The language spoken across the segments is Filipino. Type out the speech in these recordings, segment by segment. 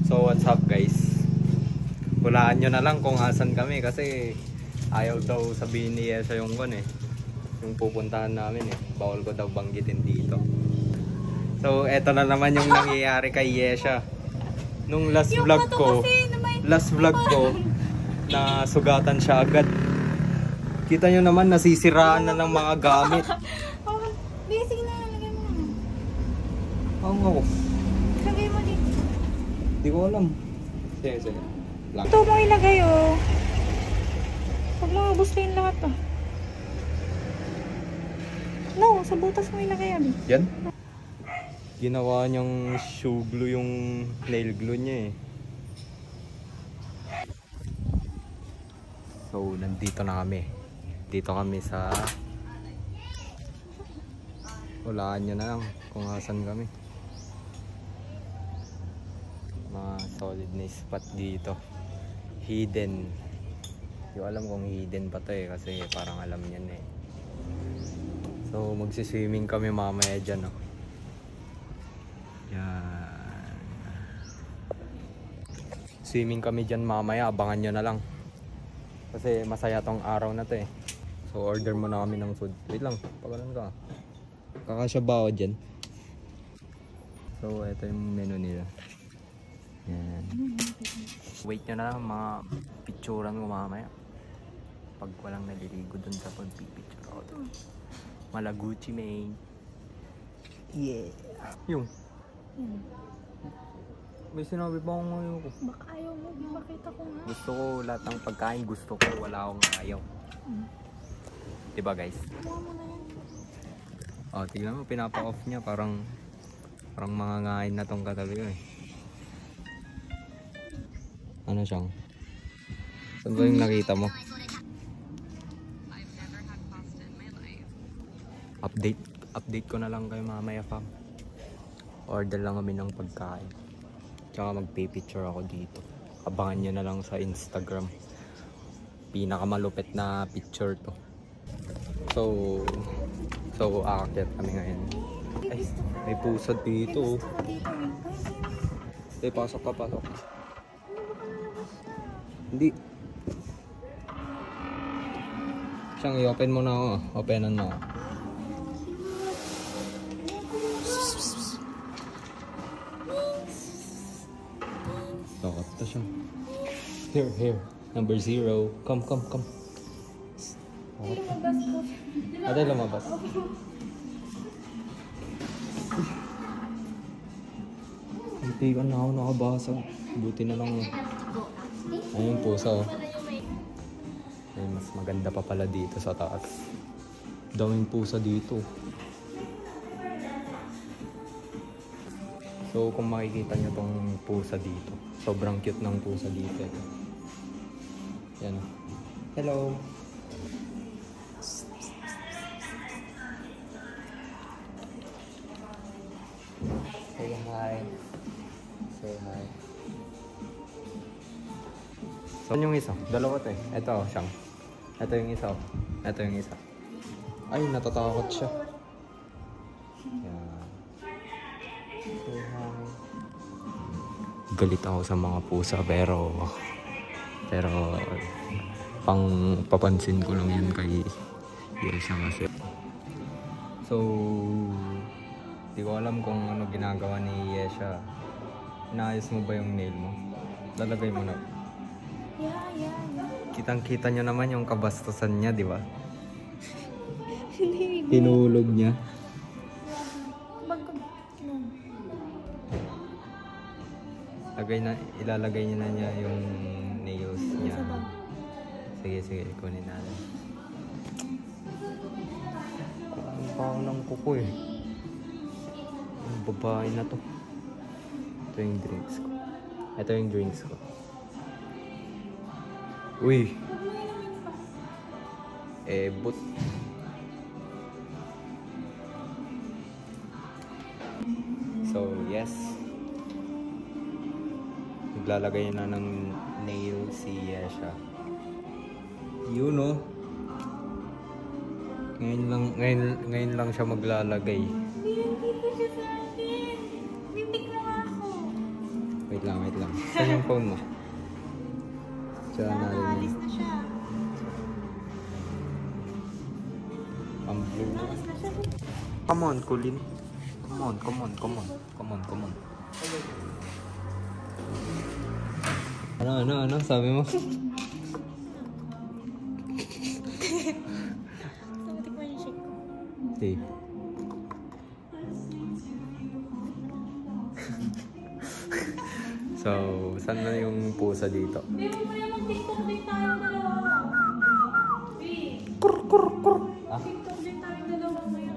So what's up guys? Hulaan nyo na lang kung asan kami kasi ayaw daw sabihin ni Yesha yung yung pupuntahan namin eh. Bawal ko daw banggitin dito. So eto na naman yung nangyayari kay Yesha. Nung last vlog ko na sugatan siya agad. Kita nyo naman nasisiraan na ng mga gamit. Basic na, lagay mo. Oo nga ko. Lagay mo dito. Hindi ko alam. Sige. Ito mo ilagay oh. Huwag mo gustuin lahat ah. No, sa butas mo ilagay yan. Yan? Ginawa niyang shoe glue yung nail glue niya eh. So, nandito na kami. Dito kami sa... Hulaan nyo na lang kung asan kami. Mga solid na spot dito. Hidden. Hindi ko alam kung hidden pa to eh. Kasi parang alam yan eh. So, magsiswimming kami mamaya dyan oh. Yan. Swimming kami dyan mamaya. Abangan nyo na lang. Kasi masaya tong araw na to eh. So order muna kami ng food. Wait lang, pagalan ka. Kakasya ba ako dyan? So ito yung menu nila. Yan. Wait nyo na lang mga picturean ko mamaya. Pag walang naliligo dun sa pagpipicture ako dun. Malaguchi main. Yeah. Yung. May sinabi pa akong ayaw ko. Baka ayaw mo, makita ko nga. Gusto ko lahat ng pagkain, gusto ko, wala akong ayaw. Diba guys? Kuha mo na yan. Oh, tignan mo, pinapa-off niya, parang mangangain na tong katabi ko eh. Ano siyang? Saan ba yung nakita mo? Update ko na lang kayo mamaya fam. Order lang kami ng pagkain. Tsaka magpipicture ako dito. Abangan nyo na lang sa Instagram. Pinakamalupit na picture to. So aakyat kami ngayon. Ay, may pusad dito. Ay, pasok ka. Hindi. Siyang i-open mo na ako. Openan mo. Takot to siya. Here. Number 0. Come. Ate, lumabas. Hindi ka na ako nakabasag. Buti na lang. Ayun pusa oh. Ay, mas maganda pa pala dito sa taas. Daming pusa dito. So kung makikita nyo tong pusa dito, sobrang cute ng pusa dito. Yan. Hello. Say hi. So yung isa, dalawa to eh. Ito siyang. Ito yung isa. Ay, natatakot siya. Yan. Say hi. Galit ako sa mga pusa pero pang papansin ko lang yun kay Yesha kasi. So di ko alam kung ano ginagawa ni Yesha. Inaayos mo ba yung nail mo? Lalagay mo na. Yeah. Kitang-kita nyo naman yung kabastusan niya, di ba? Hinulog niya. Ilalagay niya na niya yung nails niya. Sige, kunin natin. Kunin pa ako ng kuko eh. Ang babae na to. Ito yung drinks ko. Uy! But so yes, maglalagay na ng nail si Yesha. You know, ngayon lang siya maglalagay. Hindi siya sa akin. Bibig mo ako. Wait lang. Saan yung phone mo? Diyan natin Alis yun. na siya. Ang blue. Alis na siya. Come on, Colin. Come on. Ano? Sabi mo? Tikman yung shake ko. Okay. So, saan na yung pusa dito? Babe, mamaya mag-tiktok din tayo dalawa. Babe, Ah? tiktok din tayo dalawa mamaya.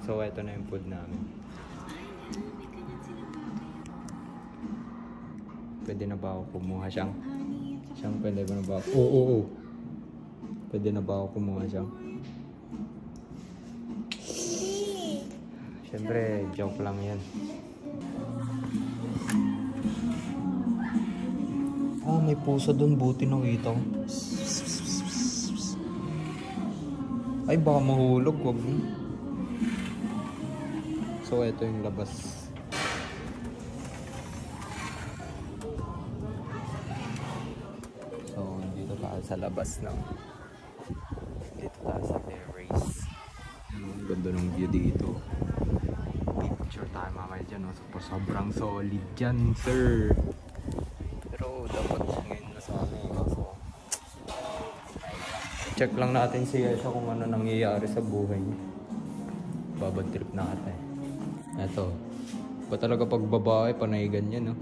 So, ito na yung food namin. Pwede na ba ako kumuha siyang? Siyang pwede ba na ba ako? Oo. Pwede na ba ako kumuha siyang? Siyempre, joke lang yan. May pusa doon. Buti nakita ko. Ay, baka mahulog. Wag mo. So, ito yung labas. So, dito tayo sa labas na. Dito tayo sa terrace. Ang ganda ng view dito. Picture tayo mamaya dyan. No? Sobrang solid dyan, sir. Pero dapat ngayon na sa amin. So, check lang natin si Yesha kung ano nangyayari sa buhay niya. Babad trip na ata eh. Eto. Ba talaga pag babae, panay ganyan, no?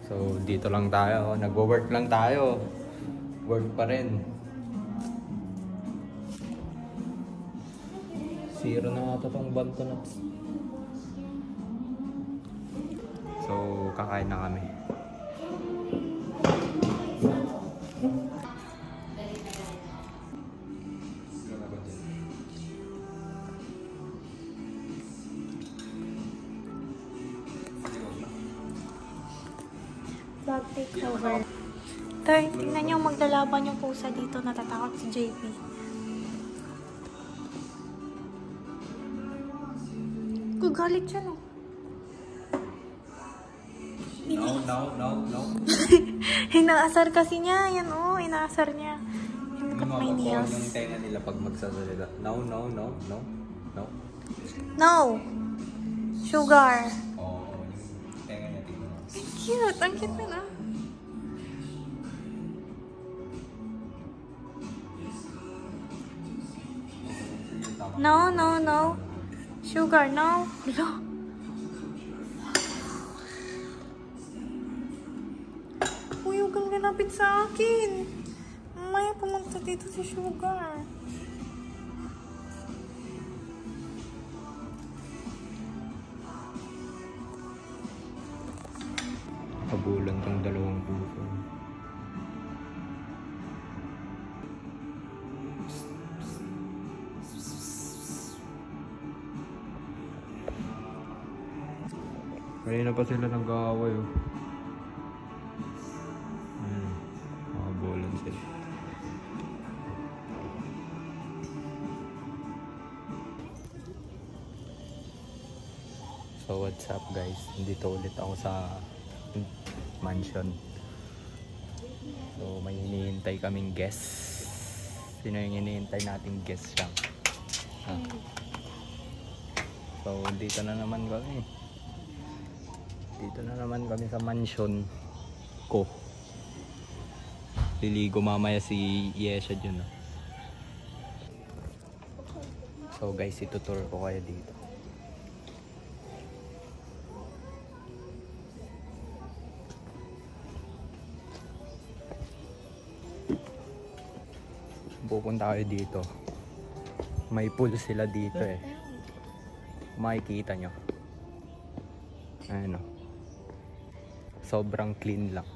So, dito lang tayo. Nagwo-work lang tayo. Work pa rin. Zero na ata tong banto na. So, kakain na kami. Bag takeover. Tay, tingnan niyo maglalaban yung pusa dito. Natatakot si JP. Gagalit siya, no? No. Inaasar kasi niya. Yan, oh. Inaasar niya. Look at my nails. Yung tenga nila pag magsasalita. No. No! Sugar. Oo, yung tenga niya tingnan mo. Cute. Ang cute na. No. Sugar, no. Hala. Uy, huwag kang lalapit sa akin. Mamaya pumunta dito si Sugar. Kabulan tong dalawang puso. Kanina pa sila nag-aaway, oh. Makabulan sila. So what's up guys? Nandito ulit ako sa mansion. So may hinihintay kaming guest. Sino yung hinihintay nating guest siya? So dito na naman kami. Dito na naman kami sa mansion ko. Liligo mamaya si Yesha dyan. So guys, itutur ko kayo dito. Pupunta kayo dito. May pool sila dito eh. Makikita nyo. Ayan o. Sobrang clean lang.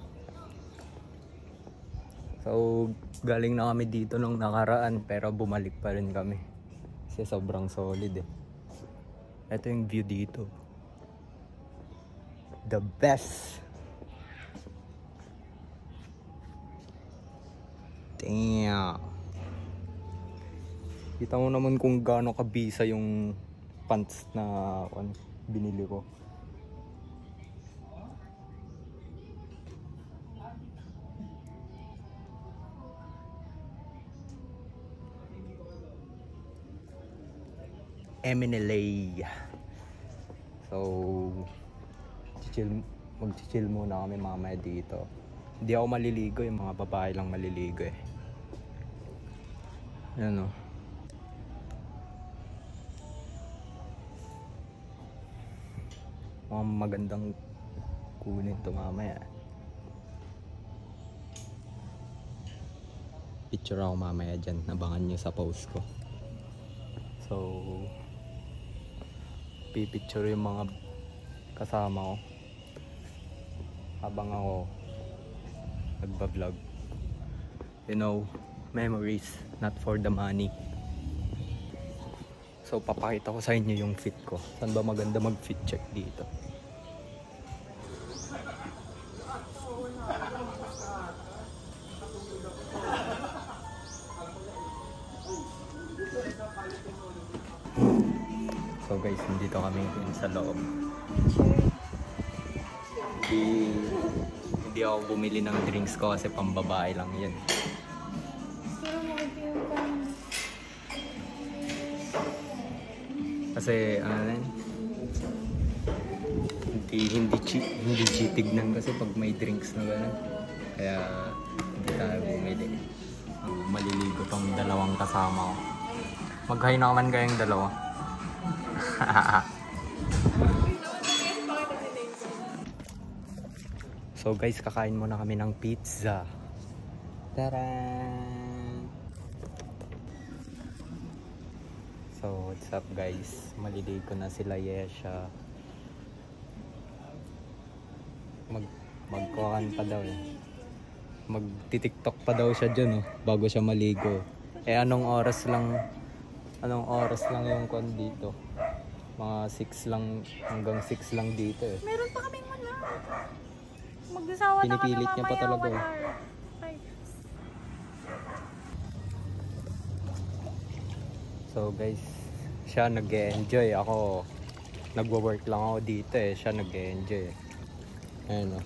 So, galing na kami dito nung nakaraan pero bumalik pa rin kami. Kasi sobrang solid eh. Ito yung view dito. The best! Damn! Kita mo naman kung gaano kabisa yung pants na binili ko. Eminelay. So, mag-chill muna kami mamaya dito. Hindi ako maliligo, yung mga babae lang maliligo eh. Yan o. Mga magandang kunin to mamaya. Picture ako mamaya dyan, nabangan nyo sa post ko. So, pipicture yung mga kasama ko habang ako nagba-vlog. You know, memories, not for the money. So, papakita ko sa inyo yung fit ko. Saan ba maganda mag-fit check dito? So guys, nandito kami sa loob. Hindi ako bumili ng drinks ko kasi pambabae lang yan. Kasi ano na yun? Hindi tignan kasi pag may drinks na gano'n. Kaya hindi tayo bumili. Maliligo tong dalawang kasama ko. Mag-hi na naman kayong dalawa. So guys, kakain muna kami ng pizza. Taran! So what's up guys? Maliligo na sila Yesha. Magkuhan pa daw eh. Magti-tiktok pa daw siya dyan oh, bago siya maligo. Eh anong oras lang yung kon dito? Mga 6 lang, hanggang 6 lang dito eh. Meron pa kaming 1 hour. Magsasawa na kami Pinipilit niya pa mamaya talaga 1 eh. hour. Ay. So guys, siya nag-e-enjoy. Ako, nagwo-work lang ako dito eh. Siya nag-e-enjoy eh. Ayun oh.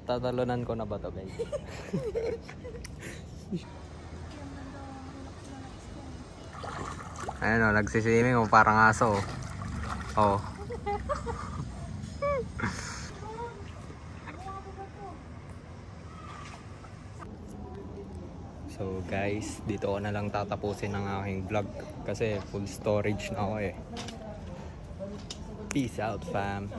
Tatalunan ko na ba to guys? Ayun o, nagsiswimming o, parang aso o. Oh. So guys, dito ko na lang tatapusin ang aking vlog kasi full storage na ako eh. Peace out fam.